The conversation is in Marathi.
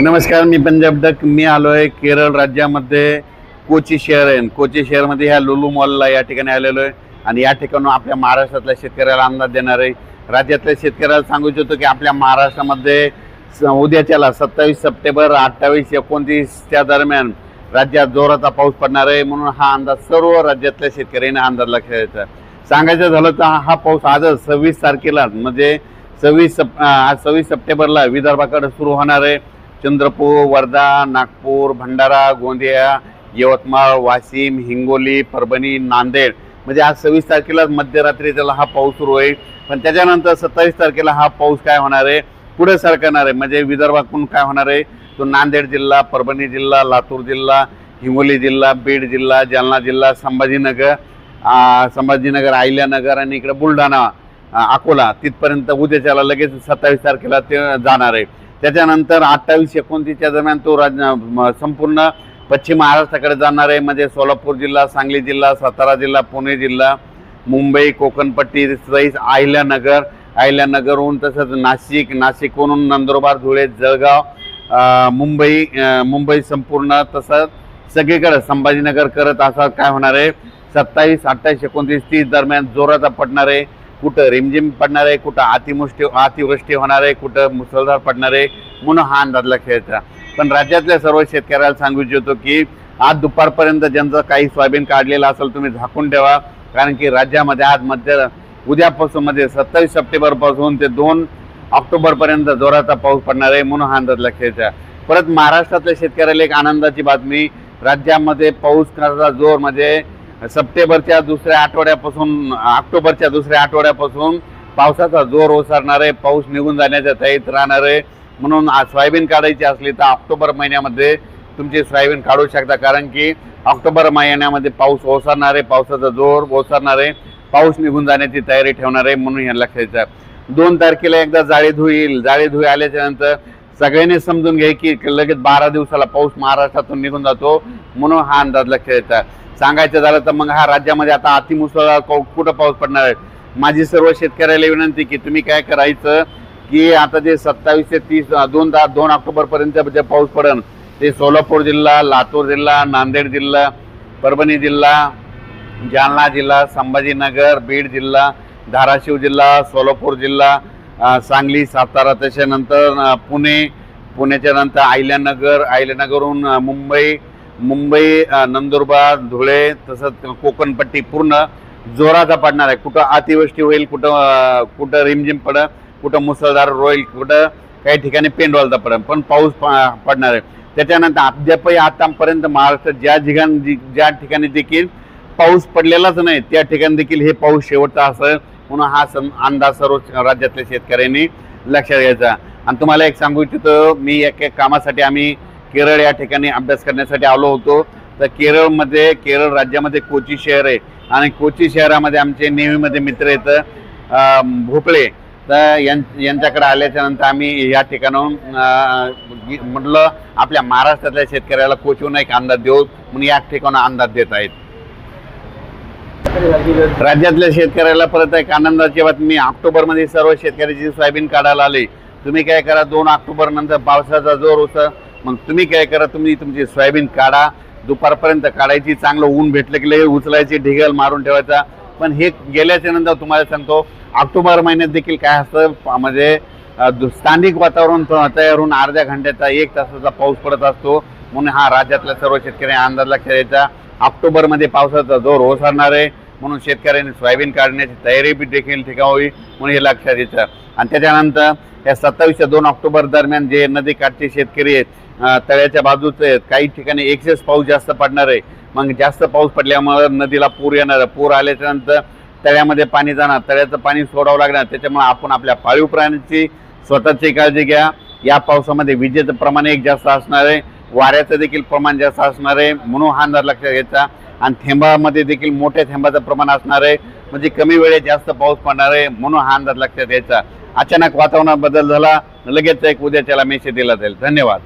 नमस्कार, मी पंजाब डक. मी आलो आहे केरळ राज्यामध्ये कोची शहर आहे. कोची शहरमध्ये ह्या लुलू मॉलला या ठिकाणी आलेलो आहे आणि या ठिकाणी आपल्या महाराष्ट्रातल्या शेतकऱ्याला अंदाज देणार आहे. राज्यातल्या शेतकऱ्याला सांगू इच्छितो की आपल्या महाराष्ट्रामध्ये उद्याच्याला 27 सप्टेंबर 28 29च्या दरम्यान राज्यात जोराचा पाऊस पडणार आहे. म्हणून हा अंदाज सर्व राज्यातल्या शेतकऱ्यांना अंदाज लक्षात घ्यायचा. सांगायचं झालं तर हा पाऊस आजच 26 तारखेला म्हणजे 26 सप्टेंबरला विदर्भाकडे सुरू होणार आहे. चंद्रपूर, वर्धा, नागपूर, भंडारा, गोंदिया, यवतमाळ, वाशिम, हिंगोली, परभणी, नांदेड म्हणजे आज 26 तारखेला मध्यरात्री त्याला हा पाऊस सुरू होईल. पण त्याच्यानंतर 27 तारखेला हा पाऊस काय होणार आहे, पुढे सरकणार आहे. म्हणजे विदर्भातून काय होणार आहे, तो नांदेड जिल्हा, परभणी जिल्हा, लातूर जिल्हा, हिंगोली जिल्हा, बीड जिल्हा, जालना जिल्हा, संभाजीनगर, अहिल्यानगर आणि इकडे बुलढाणा, अकोला तिथपर्यंत उद्याच्याला लगेच 27 तारखेला ते जाणार आहे. त्याच्यानंतर 28-29च्या दरम्यान तो संपूर्ण पश्चिम महाराष्ट्राकडे जाणार आहे. म्हणजे सोलापूर जिल्हा, सांगली जिल्हा, सातारा जिल्हा, पुणे जिल्हा, मुंबई, कोकणपट्टी, सहित अहिल्यानगरहून तसंच नाशिकहून नंदुरबार, धुळे, जळगाव, मुंबई संपूर्ण तसंच सगळीकडे संभाजीनगर करत असा काय होणार आहे 27, 28, 29, 30 दरम्यान जोराचा पडणार आहे. कुठं रिमझिम पडणार आहे, कुठं अतिवृष्टी होणार आहे, कुठं मुसळधार पडणार आहे. म्हणून हा अंदाज लक्षात. पण राज्यातल्या सर्व शेतकऱ्याला सांगू इच्छितो की आज दुपारपर्यंत ज्यांचं काही सोयाबीन काढलेलं असेल तुम्ही झाकून ठेवा. कारण की राज्यामध्ये आज उद्यापासून म्हणजे 27 सप्टेंबरपासून ते 2 ऑक्टोबरपर्यंत जोराचा पाऊस पडणार आहे. म्हणून हा अंदाज लक्षात. परत महाराष्ट्रातल्या शेतकऱ्याला एक आनंदाची बातमी, राज्यामध्ये पाऊस करण्याचा जोर म्हणजे ऑक्टोबरच्या दुसऱ्या आठवड्यापासून पावसाचा जोर ओसरणार आहे. पाऊस निघून जाण्याच्या तयारीत राहणार आहे. म्हणून आज सोयाबीन काढायची असली तर ऑक्टोबर महिन्यामध्ये तुमची सोयाबीन काढू शकता. कारण की ऑक्टोबर महिन्यामध्ये पाऊस ओसरणार आहे, पावसाचा जोर ओसरणार आहे, पाऊस निघून जाण्याची तयारी ठेवणार आहे. म्हणून हे लक्षात. 2 तारखेला एकदा जाळीधुई आल्याच्या नंतर सगळ्यांनी समजून घ्या की लगेच 12 दिवसाला पाऊस महाराष्ट्रातून निघून जातो. म्हणून हा अंदाज लक्षात. सांगायचं झालं तर मग हा राज्यामध्ये आता अतिमुसळधार कुठं पाऊस पडणार आहे. माझी सर्व शेतकऱ्याला विनंती की तुम्ही काय करायचं की आता जे 27 ते 30 2 ऑक्टोबरपर्यंत जे पाऊस पडेल ते सोलापूर जिल्हा, लातूर जिल्हा, नांदेड जिल्हा, परभणी जिल्हा, जालना जिल्हा, संभाजीनगर, बीड जिल्हा, धाराशिव जिल्हा, सोलापूर जिल्हा, सांगली, सातारा, त्याच्यानंतर पुण्याच्या नंतर अहिल्यानगरहून मुंबई, नंदुरबार, धुळे तसंच कोकणपट्टी पूर्ण जोराचा पडणार आहे. कुठं अतिवृष्टी होईल, कुठं रिमझिम पडेल, कुठं मुसळधार होईल, कुठं काही ठिकाणी पेंडवालता पडेल, पण पाऊस पडणार आहे. त्याच्यानंतर अद्यापही आतापर्यंत महाराष्ट्रात ज्या ठिकाणी देखील पाऊस पडलेलाच नाही त्या ठिकाणी देखील हे पाऊस शेवटचा असेल. म्हणून हा अंदाज सर्व राज्यातल्या शेतकऱ्यांनी लक्षात घ्यायचा. आणि तुम्हाला एक सांगू इच्छितो, मी एक कामासाठी आम्ही केरळ या ठिकाणी अभ्यास करण्यासाठी आलो होतो. तर केरळ राज्यामध्ये कोची शहर आहे आणि कोची शहरामध्ये आमचे नेव्हीमध्ये मित्र आहेत भोपळे. तर यांच्याकडे आल्याच्या नंतर आम्ही या ठिकाणाहून म्हटलं आपल्या महाराष्ट्रातल्या शेतकऱ्याला कोचून एक अंदाज देऊ म्हणून या ठिकाणी अंदाज देत आहेत. राज्यातल्या शेतकऱ्याला परत एक आनंदाची बातमी, ऑक्टोबरमध्ये सर्व शेतकऱ्याची सोयाबीन काढायला आले. तुम्ही काय करा, 2 ऑक्टोबर नंतर पावसाचा जोर होता, मग तुम्ही काय करा, तुम्ही तुमची सोयाबीन काढा. दुपारपर्यंत काढायची, चांगलं ऊन भेटलं की उचलायची, ढिगल मारून ठेवायचा. पण हे गेल्याच्या नंतर तुम्हाला सांगतो ऑक्टोबर महिन्यात देखील काय असतं म्हणजे स्थानिक वातावरण तयार होऊन अर्ध्या घंट्याचा 1 तासाचा पाऊस पडत असतो. म्हणून हा राज्यातल्या सर्व शेतकऱ्यांना अंदाज लक्षात द्यायचा. ऑक्टोबरमध्ये पावसाचा जोर ओसरणार आहे. म्हणून शेतकऱ्यांनी सोयाबीन काढण्याची तयारी देखील ठिकाणी म्हणून हे लक्षात द्यायचं. आणि त्याच्यानंतर या 27 ते 2 ऑक्टोबर दरम्यान जे नदीकाठचे शेतकरी आहेत, तळ्याच्या बाजूचे आहेत, काही ठिकाणी एक्सेस पाऊस जास्त पडणार आहे. मग जास्त पाऊस पडल्यामुळे नदीला पूर येणार, पूर आल्याच्या नंतर तळ्यामध्ये पाणी जाणार, तळ्याचं पाणी सोडावं लागणार. त्याच्यामुळे आपण आपल्या पाळीव प्राण्यांची स्वतःची काळजी घ्या. या पावसामध्ये विजेचं प्रमाण एक जास्त असणार आहे, वाऱ्याचं देखील प्रमाण जास्त असणार आहे. म्हणून हा अंदाज लक्षात घ्यायचा. आणि थेंबामध्ये देखील मोठ्या थेंबाचं प्रमाण असणार आहे, म्हणजे कमी वेळेत जास्त पाऊस पडणार आहे. म्हणून हा अंदाज लक्षात घ्यायचा. अचानक वातावरणात बदल झाला लगेच एक उद्याच्याला मेसेज दिला जाईल. धन्यवाद.